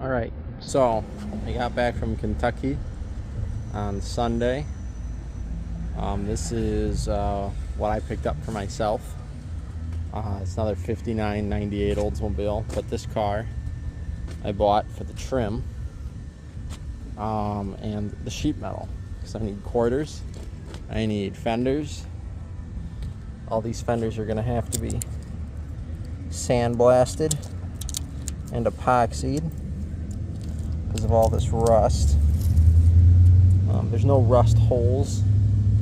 Alright, so I got back from Kentucky on Sunday. This is what I picked up for myself. It's another 5998 Oldsmobile, but this car I bought for the trim and the sheet metal, because I need quarters, I need fenders. All these fenders are going to have to be sandblasted and epoxied because of all this rust. There's no rust holes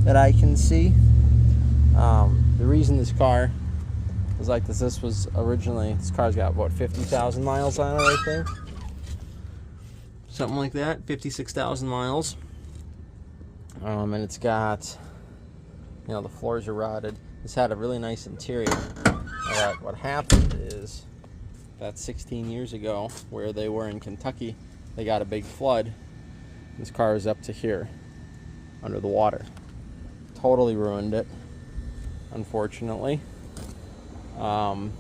that I can see. The reason this car was like this was originally, this car's got what, 50,000 miles on it, I think, something like that, 56,000 miles. And it's got, the floors are rotted. This had a really nice interior. But what happened is, about 16 years ago, where they were in Kentucky, they got a big flood. This car is up to here, under the water. Totally ruined it, unfortunately. But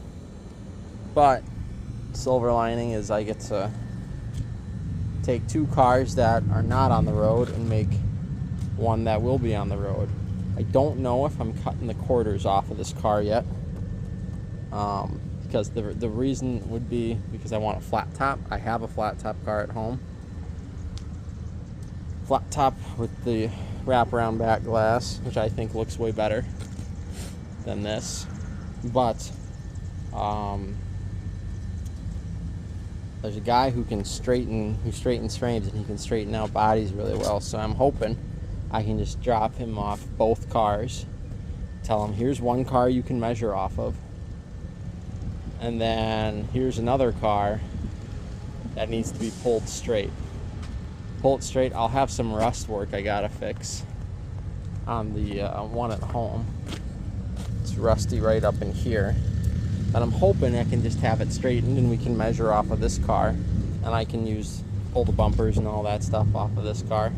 silver lining is I get to take two cars that are not on the road and make one that will be on the road. I don't know if I'm cutting the quarters off of this car yet, because the reason would be because I want a flat top. I have a flat top car at home. Flat top with the wraparound back glass, which I think looks way better than this. But there's a guy who straightens frames, and he can straighten out bodies really well. So I'm hoping I can just drop him off both cars, tell him here's one car you can measure off of, and then here's another car that needs to be pulled straight. Pull it straight. I'll have some rust work I gotta fix on the one at home. It's rusty right up in here, and I'm hoping I can just have it straightened and we can measure off of this car, and I can pull the bumpers and all that stuff off of this car,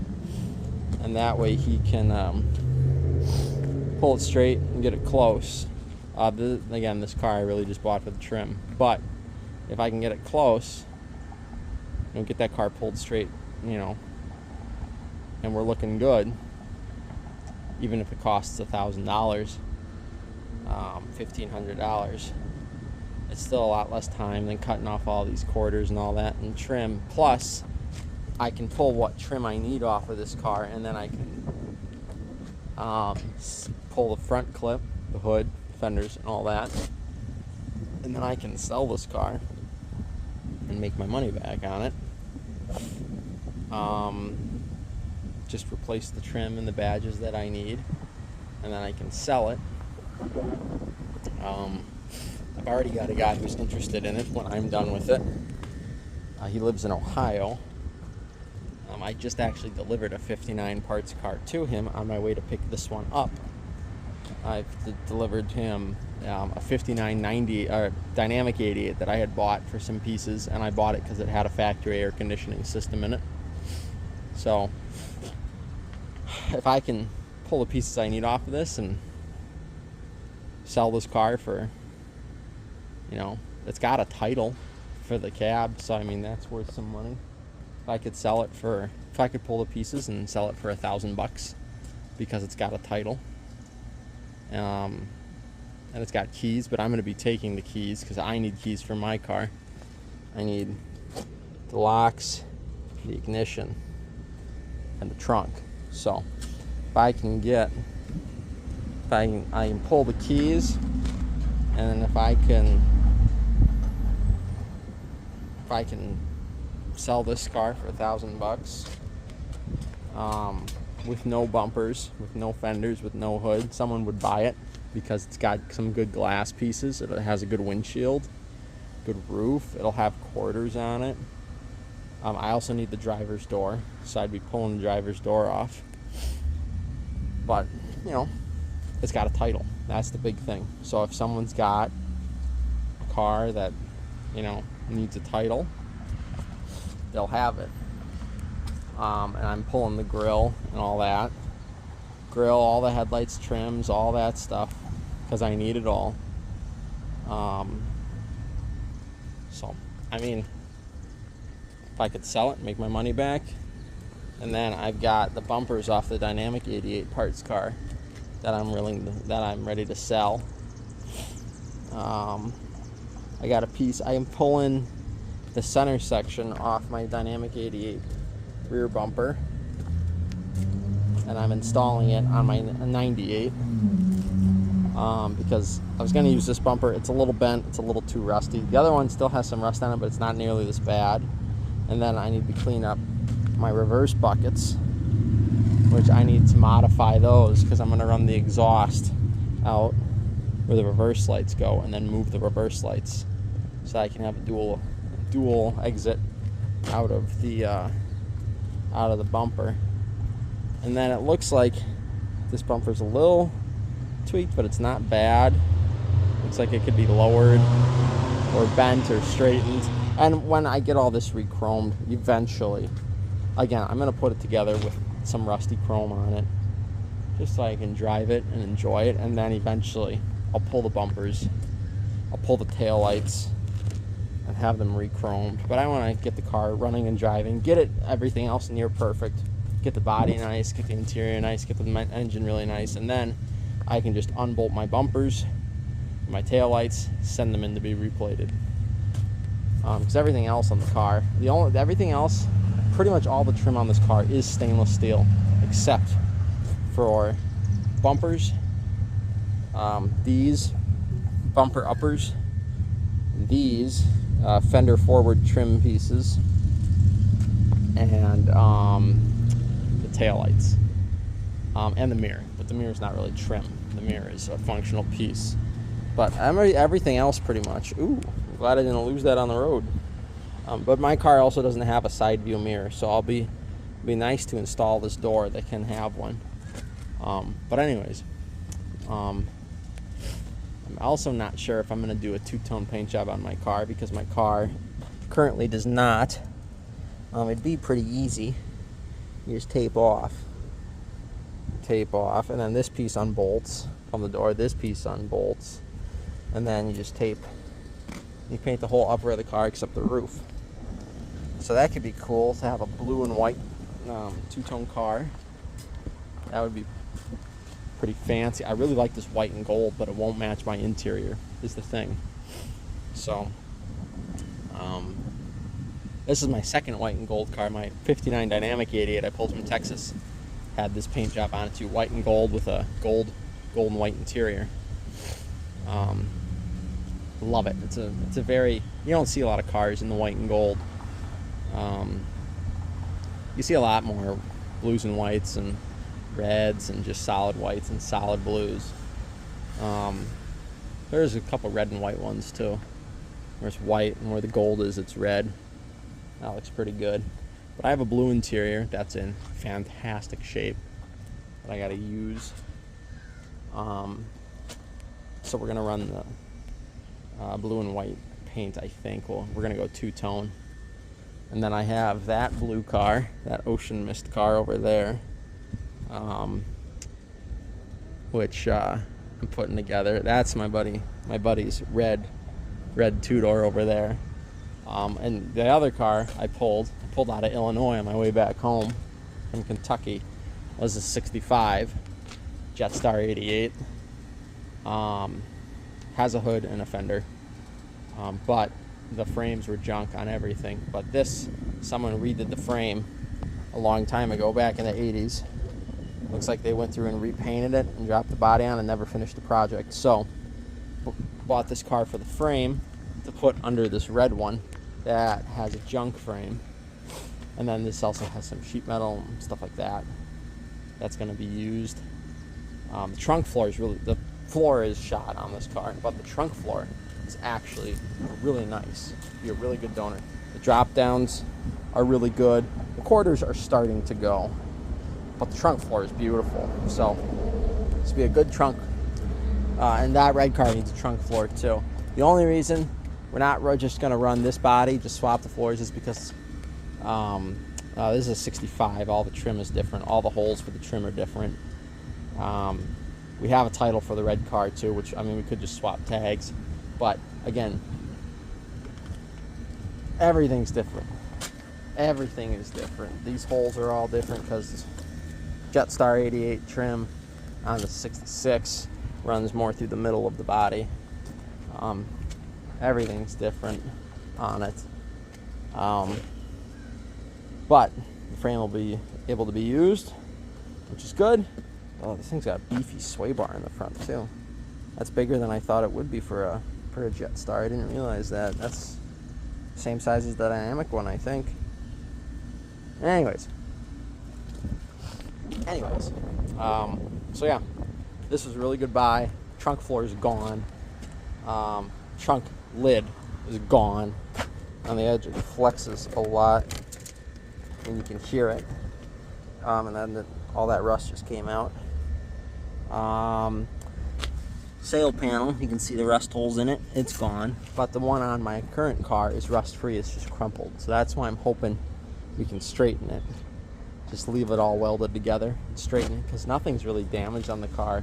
and that way he can pull it straight and get it close. Again, this car I really just bought for the trim, but if I can get it close and get that car pulled straight, and we're looking good, even if it costs $1,000, $1,500, it's still a lot less time than cutting off all these quarters and all that and trim. Plus, I can pull what trim I need off of this car, and then I can pull the front clip, the hood, fenders, and all that, and then I can sell this car and make my money back on it. Just replace the trim and the badges that I need, and then I can sell it. I've already got a guy who's interested in it when I'm done with it. He lives in Ohio. I just actually delivered a 59 parts car to him on my way to pick this one up. I've delivered him a 5990 Dynamic 88 that I had bought for some pieces, and I bought it because it had a factory air conditioning system in it. So if I can pull the pieces I need off of this and sell this car for, it's got a title for the cab, so I mean that's worth some money. If I could pull the pieces and sell it for $1,000 because it's got a title, and it's got keys, but I'm going to be taking the keys because I need keys for my car. I need the locks, the ignition, and the trunk. So if I can pull the keys, and if I can sell this car for $1,000 with no bumpers, with no fenders, with no hood, someone would buy it because it's got some good glass pieces. It has a good windshield, good roof. It'll have quarters on it. I also need the driver's door, so I'd be pulling the driver's door off. But, it's got a title. That's the big thing. So if someone's got a car that, needs a title, they'll have it. And I'm pulling the grill and all that. Grill, all the headlights, trims, all that stuff, because I need it all. So, I mean, if I could sell it, make my money back. And then I've got the bumpers off the Dynamic 88 parts car that I'm ready to sell. I got a piece. I am pulling the center section off my Dynamic 88 rear bumper, and I'm installing it on my 98 because I was going to use this bumper. It's a little bent. It's a little too rusty. The other one still has some rust on it, but it's not nearly this bad. And then I need to clean up my reverse buckets, which I need to modify those because I'm going to run the exhaust out where the reverse lights go and then move the reverse lights so I can have a dual exit out of the bumper. And then it looks like this bumper's a little tweaked, but it's not bad. Looks like it could be lowered or bent or straightened. And when I get all this re-chromed, eventually, again, I'm going to put it together with some rusty chrome on it just so I can drive it and enjoy it. And then eventually I'll pull the bumpers, I'll pull the tail lights and have them re-chromed. But I want to get the car running and driving, get it everything else near perfect, get the body nice, get the interior nice, get the engine really nice, and then I can just unbolt my bumpers, my tail lights, send them in to be replated. Because everything else on the car, everything else, pretty much all the trim on this car is stainless steel, except for bumpers, these bumper uppers, these fender forward trim pieces, and the taillights, and the mirror. But the mirror is not really trim. The mirror is a functional piece. But everything else pretty much. Ooh, I'm glad I didn't lose that on the road. But my car also doesn't have a side view mirror, so I'll be nice to install this door that can have one. But anyways, I'm also not sure if I'm going to do a two-tone paint job on my car because my car currently does not. It'd be pretty easy. You just tape off, and then this piece unbolts from the door. This piece unbolts, and then you just tape. You paint the whole upper of the car except the roof. So that could be cool to have a blue and white two-tone car. That would be pretty fancy. I really like this white and gold, but it won't match my interior is the thing. So this is my second white and gold car. My 59 Dynamic 88 I pulled from Texas had this paint job on it too, white and gold with a gold and white interior. Love it. It's a very, you don't see a lot of cars in the white and gold. You see a lot more blues and whites and reds and just solid whites and solid blues. There's a couple red and white ones too. Where it's white and where the gold is, it's red. That looks pretty good. But I have a blue interior that's in fantastic shape that I gotta use. So we're gonna run the blue and white paint, I think. Well, we're gonna go two-tone. And then I have that blue car, that ocean mist car over there, which I'm putting together. That's my buddy's red two-door over there. And the other car I pulled out of Illinois on my way back home from Kentucky was a 65 Jetstar 88. Has a hood and a fender, but the frames were junk on everything. But someone redid the frame a long time ago, back in the 80s. Looks like they went through and repainted it and dropped the body on and never finished the project. So bought this car for the frame to put under this red one that has a junk frame. And then this also has some sheet metal and stuff like that. That's going to be used. The trunk floor is the floor is shot on this car, but the trunk floor is actually really nice. Be a really good donor. The drop downs are really good. The quarters are starting to go, but the trunk floor is beautiful. So this will be a good trunk. And that red car needs a trunk floor too. The only reason we're not just going to run this body, just swap the floors, is because this is a 65. All the trim is different. All the holes for the trim are different. We have a title for the red car too, which, I mean, we could just swap tags. But again, everything's different. everything is different. These holes are all different because Jetstar 88 trim on the 66 runs more through the middle of the body. Everything's different on it. But the frame will be able to be used, which is good. Oh, this thing's got a beefy sway bar in the front too. That's bigger than I thought it would be for a Jetstar. I didn't realize that. That's the same size as the dynamic one, I think. Anyways, so yeah, this was a really good buy. Trunk floor is gone. Trunk lid is gone. On the edge, it flexes a lot, and you can hear it. And then all that rust just came out. Sail panel, you can see the rust holes in it. It's gone. But the one on my current car is rust-free. It's just crumpled. So that's why I'm hoping we can straighten it. Just leave it all welded together and straighten it, because nothing's really damaged on the car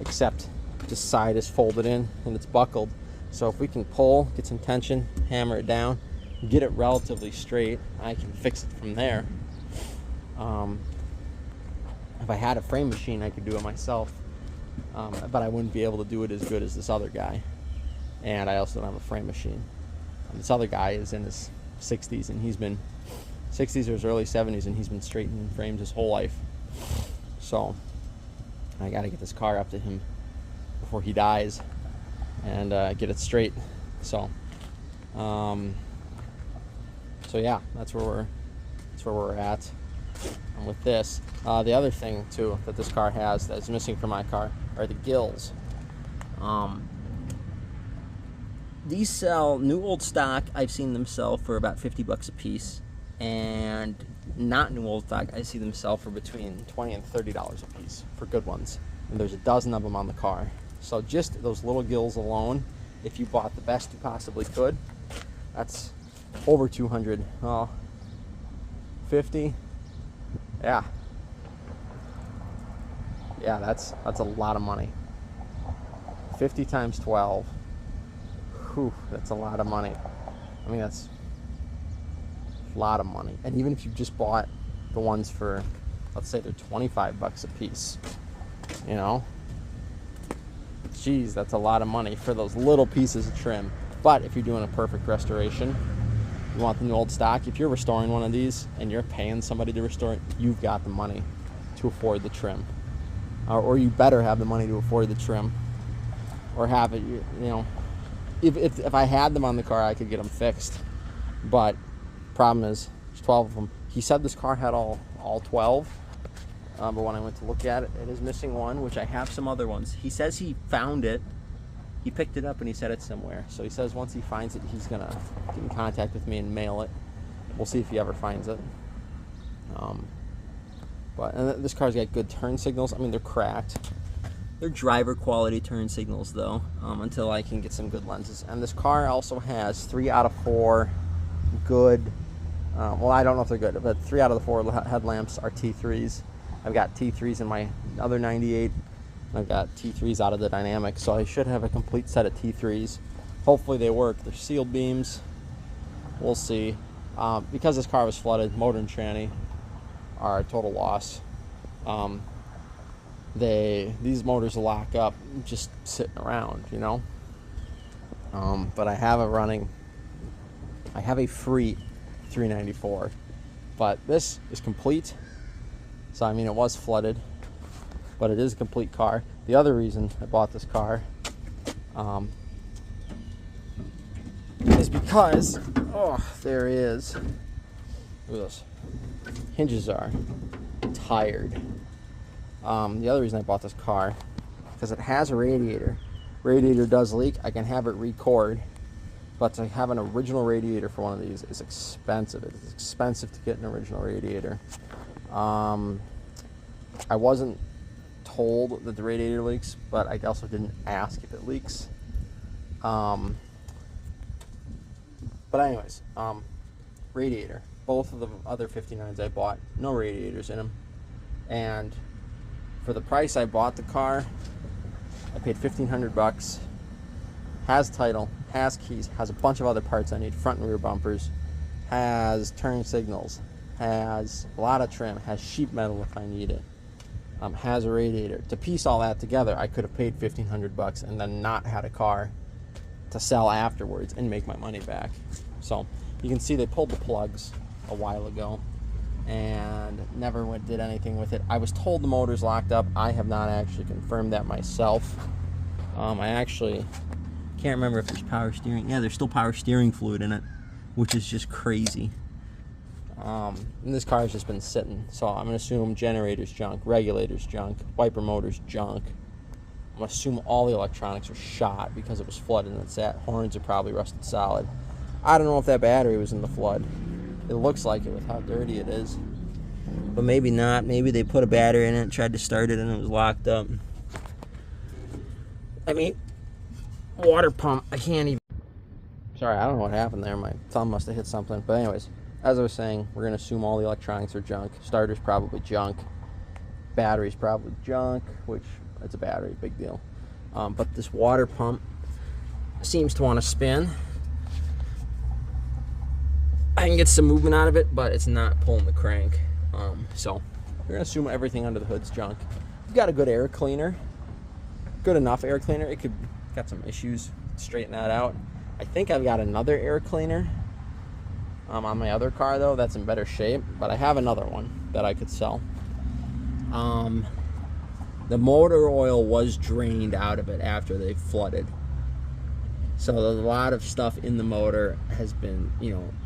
except this side is folded in and it's buckled. So if we can pull, get some tension, hammer it down, get it relatively straight, I can fix it from there. If I had a frame machine, I could do it myself, but I wouldn't be able to do it as good as this other guy. And I also don't have a frame machine. This other guy is in his 60s, and he's been 60s or his early 70s, and he's been straightening frames his whole life. So I got to get this car up to him before he dies and get it straight. So yeah, that's where we're at. And with this, the other thing too that this car has that's missing from my car are the gills. These sell new old stock. I've seen them sell for about $50 a piece, and not new old stock, I see them sell for between $20 and $30 a piece for good ones. And there's a dozen of them on the car. So just those little gills alone, if you bought the best you possibly could, that's over 200. Oh, 50. Yeah, that's a lot of money. 50 times 12. Whew, that's a lot of money. I mean, that's a lot of money. And even if you just bought the ones for, let's say they're $25 a piece, you know, geez, that's a lot of money for those little pieces of trim. But if you're doing a perfect restoration, you want the new old stock, if you're restoring one of these and you're paying somebody to restore it, you've got the money to afford the trim. Or you better have the money to afford the trim. Or have it, you know, if I had them on the car, I could get them fixed. But problem is, there's 12 of them. He said this car had all 12. But when I went to look at it, it is missing one, which I have some other ones. He says he found it. He picked it up and he said it's somewhere. So he says once he finds it, he's going to get in contact with me and mail it. We'll see if he ever finds it. And this car's got good turn signals. I mean, they're cracked. They're driver quality turn signals, though, until I can get some good lenses. And this car also has 3 out of 4 good, well, I don't know if they're good, but 3 out of the 4 headlamps are T3s. I've got T3s in my other 98. I've got T3s out of the dynamic, so I should have a complete set of T3s. Hopefully they work. They're sealed beams. We'll see. Because this car was flooded, motor and tranny are a total loss. These motors lock up just sitting around, you know. But I have a free 394, but this is complete. So I mean, it was flooded, but it is a complete car. The other reason I bought this car is because, there he is. Look at those hinges are tired. The other reason I bought this car, because it has a radiator. Radiator does leak. I can have it record, but to have an original radiator for one of these is expensive. It's expensive to get an original radiator. I wasn't told that the radiator leaks, but I also didn't ask if it leaks. But anyways, radiator. Both of the other 59s I bought, no radiators in them. And for the price I bought the car, I paid $1,500. Has title, has keys, has a bunch of other parts I need, front and rear bumpers. has turn signals, has a lot of trim, has sheet metal if I need it, has a radiator. To piece all that together, I could have paid $1,500 and then not had a car to sell afterwards and make my money back. So you can see they pulled the plugs a while ago and never did anything with it. I was told the motor's locked up. I have not actually confirmed that myself. I actually can't remember if there's power steering. Yeah, there's still power steering fluid in it, which is just crazy. And this car's just been sitting, so I'm gonna assume generator's junk, regulator's junk, wiper motor's junk. I'm gonna assume all the electronics are shot because it was flooded and it's that. Horns are probably rusted solid. I don't know if that battery was in the flood. It looks like it with how dirty it is, but maybe not. Maybe they put a battery in it, tried to start it, and it was locked up. I mean, water pump, I can't even. Sorry, I don't know what happened there. My thumb must have hit something. But anyways, as I was saying, we're going to assume all the electronics are junk. Starter's probably junk. Battery's probably junk, which it's a battery, big deal. But this water pump seems to want to spin. I can get some movement out of it, but it's not pulling the crank. So we're going to assume everything under the hood's junk. We've got a good air cleaner. Good enough air cleaner. It could got some issues. Straighten that out. I think I've got another air cleaner on my other car though. That's in better shape, but I have another one that I could sell. The motor oil was drained out of it after they flooded, so a lot of stuff in the motor has been,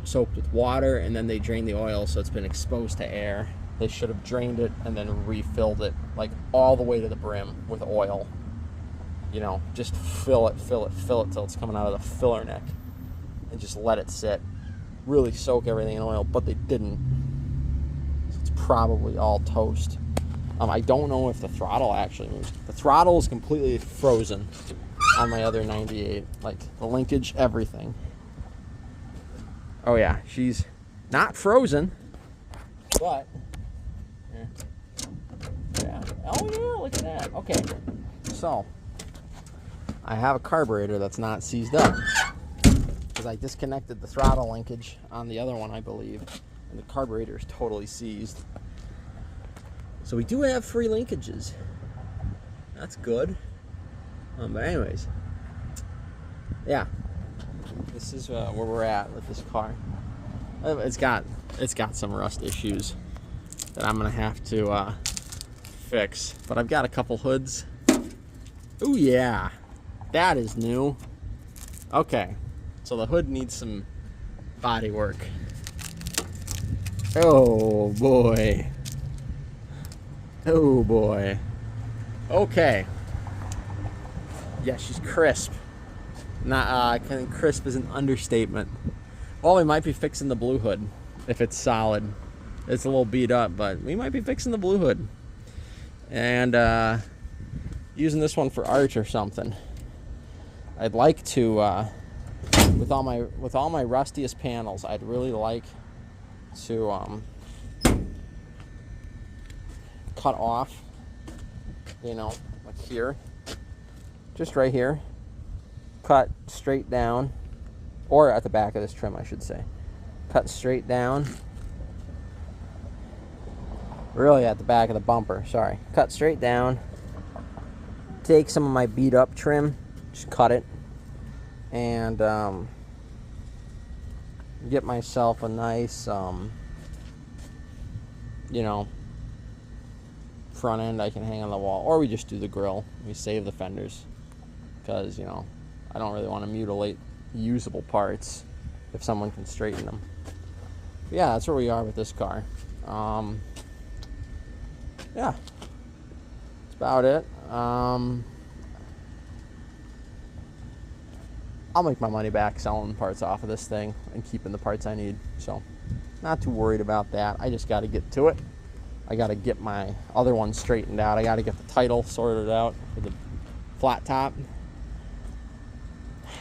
soaked with water, and then they drained the oil, so it's been exposed to air. They should have drained it and then refilled it like all the way to the brim with oil. Just fill it till it's coming out of the filler neck and just let it sit. Really soak everything in oil, but they didn't. So it's probably all toast. I don't know if the throttle actually moves. The throttle is completely frozen on my other 98. Like the linkage, everything. Oh yeah, she's not frozen, but yeah. Oh yeah, look at that. Okay, so I have a carburetor that's not seized up because I disconnected the throttle linkage on the other one, I believe, and the carburetor is totally seized. So we do have free linkages. That's good. But anyways, yeah, this is where we're at with this car. It's got some rust issues that I'm gonna have to fix, but I've got a couple hoods. Oh yeah. That is new. Okay, so the hood needs some body work. Oh boy. Oh boy. Okay. Yeah, she's crisp. I think crisp is an understatement. Well, we might be fixing the blue hood if it's solid. It's a little beat up, but we might be fixing the blue hood and using this one for art or something. I'd like to, with all my rustiest panels, I'd really like to cut off, like here, just right here, cut straight down, or at the back of this trim, I should say, cut straight down, really at the back of the bumper, sorry, cut straight down, take some of my beat up trim, just cut it, and get myself a nice front end I can hang on the wall, or we just do the grill. We save the fenders because I don't really want to mutilate usable parts if someone can straighten them. But yeah, that's where we are with this car. Yeah, that's about it. I'll make my money back selling parts off of this thing and keeping the parts I need, so not too worried about that. I just got to get to it. I got to get my other one straightened out. I got to get the title sorted out for the flat top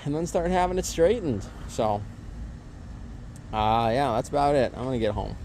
and then start having it straightened. So yeah, that's about it. I'm gonna get home.